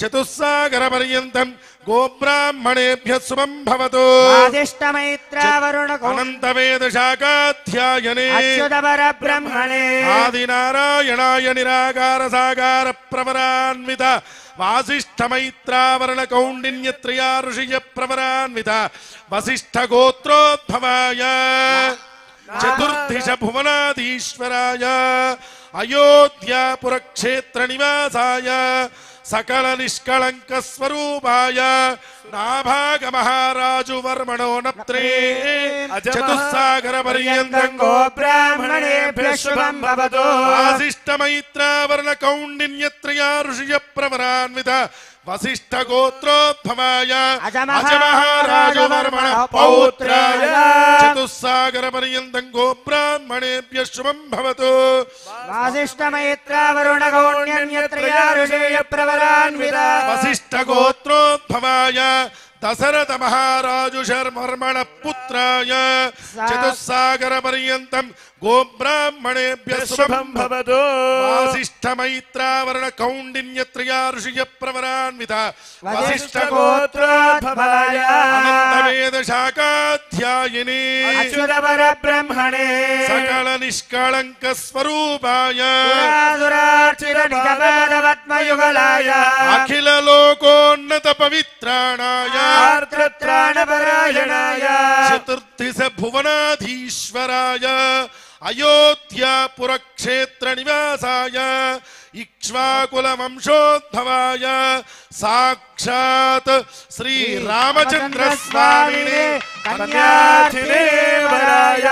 చతుస్సాగరపర్యంతం గోబ్రాహ్మణేభ్యः శుభం భవతు వాసిష్ఠమైత్రావరుణ అనంతవేదశాఖాధ్యాయనే అచ్యుతపరబ్రహ్మణే ఆదినారాయణాయ నిరాకార సాకార ప్రవరాన్విత వాసిష్ఠమైత్రావరణ కౌండిన్యత్రయా ఋషియ ప్రవరాన్విత వసిష్ఠ గోత్రోద్భవాయ చతుర్దిశ భువనాధీశ్వరాయ అయోధ్యాపురక్షేత్ర నివాసాయ సకల నిష్కళంక స్వరూపాయ నాభాగ మహారాజు వర్మణో నప్త్రే చతుస్సాగర పర్యంతం గోబ్రాహ్మణేభ్యः శుభం భవతు వాసిష్ఠమైత్రావరణ కౌండిన్యత్రయా ఋషియ ప్రవరాన్విత వసిష్ఠ గోత్రోద్భవాయ అజమహారాజు వర్మణ పౌత్రాయ చతుస్సాగర పర్యంతం గోబ్రాహ్మణేభ్యः శుభం భవతు వాసిష్ఠమైత్రావరుణ గౌణ్యన్యత్రయా ఋషేయ ప్రవరాన్విత వసిష్ఠ గోత్రోద్భవాయ దశరథ మహారాజు శర్మర్మణ పుత్రాయ చతుస్సాగర పర్యంతం గోబ్రాహ్మణేభ్యः శుభం భవతు వాసిష్ఠమైత్రావరణ కౌండిన్యత్రయా ఋషియ ప్రవరాన్విత వసిష్ఠ గోత్రోద్భవాయ అనంతవేద శాఖాధ్యాయిని అచ్యుతపరబ్రహ్మణే సకల నిష్కళంక స్వరూపాయ సురాసురార్చితనిజపాదపద్మయుగలాయ అఖిల లోకోన్నత పవిత్రాణాయ ఆర్ద్రత్రాణపరాయణాయ చతుర్దిశ భువనాధీశ్వరాయ అయోధ్యాపురక్షేత్ర నివాసాయ ఇక్ష్వాకుల వంశోద్భవాయ సాక్షాత్ శ్రీ రామచంద్ర స్వామినే కన్యాధిదేవరాయ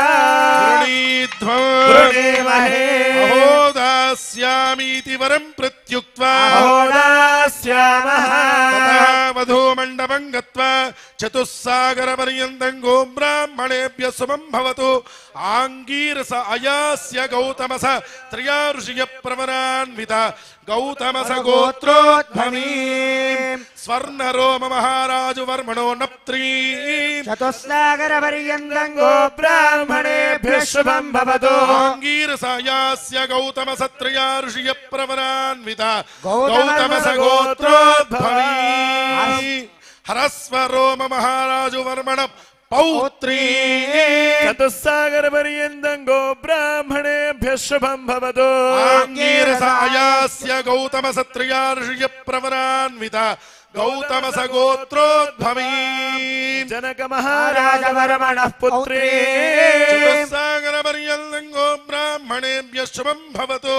వృణీధ్వమహే అహోదాస్యామీతి వరం ప్రత్యుక్త్వా అహోదాస్యామః వధూమండపం గత్వా చతుస్సాగర పర్యంతం గోబ్రాహ్మణేభ్యः శుభం భవతు ఆంగీరస అయాస్య గౌతమస త్రయా ఋషియ ప్రవరాన్విత గౌతమస గోత్రోద్భవీ స్వర్ణరోమ మహారాజు వర్మణో నప్త్రీ చతుస్సాగర పర్యంతం గోబ్రాహ్మణేభ్యः శుభం భవతు ఆంగీరస అయాస్య గౌతమస త్రయా ఋషియ ప్రవరాన్విత గౌతమస గోత్రోద్భవీ హరస్వరోమ మహారాజు వర్మణ పౌత్రీ చతుస్సాగర పర్యంతం గోబ్రాహ్మణేభ్యः శుభం భవతు ఆంగీరస అయాస్య గౌతమస త్రయా ఋషియ ప్రవరాన్విత గౌతమస గోత్రోద్భవీ జనక మహారాజవర్మణః పుత్రీ చతుస్సాగర పర్యంతం గోబ్రాహ్మణేభ్యः శుభం భవతు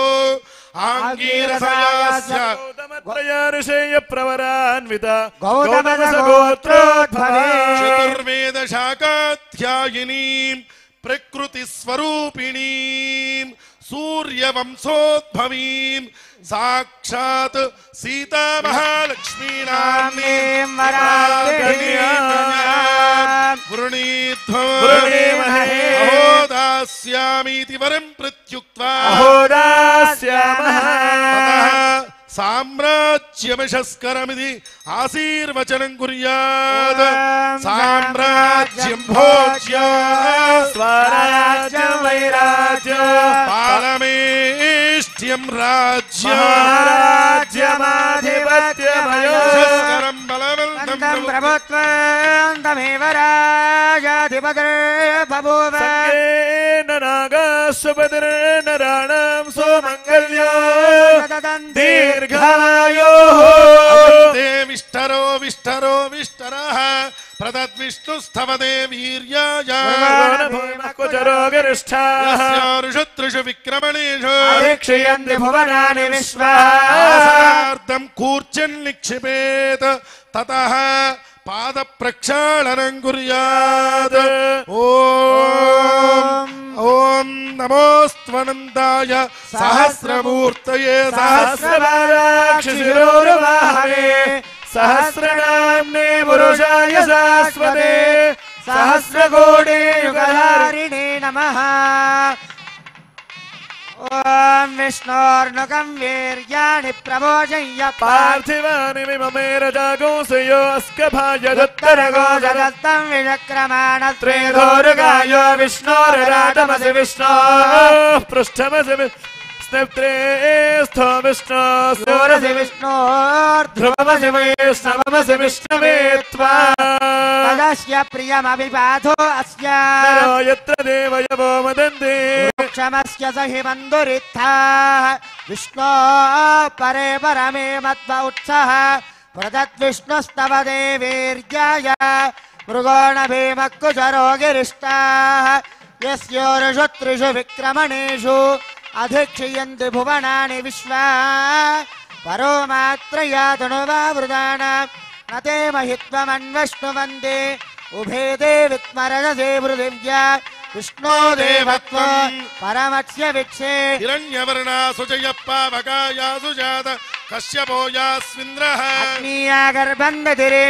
ఆంగీరస అయాస్య గౌతమత్రయా ఋషేయ ప్రవరాన్విత గౌతమస గోత్రోద్భవే చతుర్వేద శాఖాధ్యాయినీం ప్రకృతి స్వరూపిణీం సూర్యవంశోద్భవీం సాక్షాత్ సీతా మహాలక్ష్మీనామ్నీం వృణీమహే అహోదాస్యామీతి వరం ప్రత్యుక్త్వా అహోదాస్యామః సామ్రాజ్యమశస్కరమిది ఆశీర్వచనం కుర్యాత్ సామ్రాజ్యం భోజ్య స్వరాజ్యం వైరాజ్యం పాలమేష్ట్యం రాజ్యం రాజ్యమాధిపత్యమయం బలవంతం ప్రభుత్వం తమేవ రాజాధిపతిర్బభూవ సంగేన నాగాస్వపతిర్నరాణాం సోమంగళ్యో దీర్ఘాయోః విష్టరో విష్టరో విష్టరః ప్రదద్విష్ణుస్థవదే వీర్యాయ కుచరోగరిష్ఠాః ఋషుత్రిషు విక్రమణేషు అధిక్షయంతి భువనాని విశ్వా ఆసనార్థం కూర్చన్ నిక్షిపేత్ తతః పాద ప్రక్షాళనం కుర్యాత్ ఓం ఓం నమోస్త్వనందాయ సహస్రమూర్తయే సహస్రపాదాక్షిశిరోరువాహనే సహస్రనామ్నే పురుషాయ శాశ్వతే సహస్రకోటి యుగధారిణే నమః ఓం విష్ణోర్నుకం వీర్యాణి ప్రబోధయ్య పార్థివాని విమమేరజాగోసయో అస్కభాయ ఉత్తరగోజదత్తం విచక్రమాణ త్రేధోరుగాయో విష్ణోరరాటమసి విష్ణో పృష్ఠమసి स्निप्त्रे स्थो विष्णो सूरसि विष्णोर्ध्रुवमसि ध्रुवमसि वैष्णवमसि विष्णवे त्वा तदस्य प्रियमभिपाधो अस्य नरो यत्र देवयवो वदन्ति क्षमस्य स हि बन्धुरित्थाः विष्णो परे परमे मत्व उत्सः प्रदद्विष्णुस्तव देवीर्याय मृगोणभीमकुचरो गिरिष्टाः यस्योरुषु त्रिषु विक्रमणेषु अधिक्षयन्ति भुवनानि विश्वा परो मात्रया तनुवावृतानां न ते महित्वमन्वष्णुवन्ते उभे ते वित्मरजसे पृथिव्या विष्णो देवत्वं परमस्य विक्षे हिरण्यवर्णा सुजयप्पावकाया सुजात कश्यपो यास्मिन्द्रः अग्निया गर्भं दधिरे